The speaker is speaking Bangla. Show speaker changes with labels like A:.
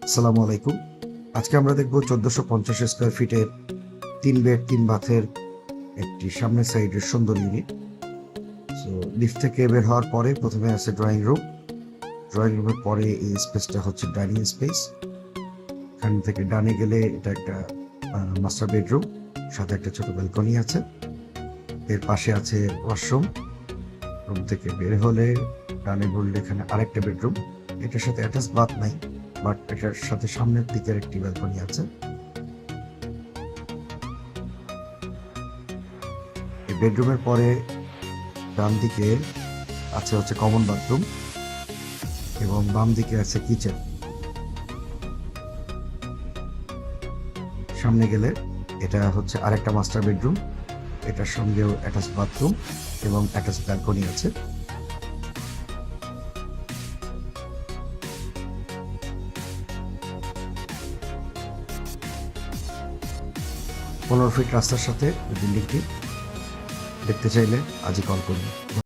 A: আসসালামু আলাইকুম। আজকে আমরা দেখব ১৪৫০ স্কয়ার ফিটের ৩ বেড ৩ বাথের একটি সামনের সাইডের সুন্দর ইউনিট। সো লিফট থেকে বের হওয়ার পরে প্রথমে আছে ড্রয়িং রুম। ড্রয়িং রুমের পরে এই স্পেসটা হচ্ছে ডাইনিং স্পেস। এখান থেকে ডানে গেলে এটা একটা মাস্টার বেডরুম, সাথে একটা ছোট ব্যালকনি আছে। এর পাশে আছে ওয়াশরুম। রুম থেকে বের হলে ডানে ঘুরলে এখানে আরেকটা বেডরুম। এটার সাথে অ্যাটাচ বাথ নাই, বাট এটার সাথে সামনের দিকের একটি ব্যালকনি আছে। এই বেডরুমের পরে ডান দিকে আছে হচ্ছে কমন বাথরুম এবং বাম দিকে আছে কিচেন। সামনে গেলে এটা হচ্ছে আরেকটা মাস্টার বেডরুম, এটার সঙ্গেও অ্যাটাচ বাথরুম এবং অ্যাটাচ ব্যালকনি আছে। ১৫ ফিট রাস্তার সাথে বিল্ডিংটি। দেখতে চাইলে আজই কল করুন।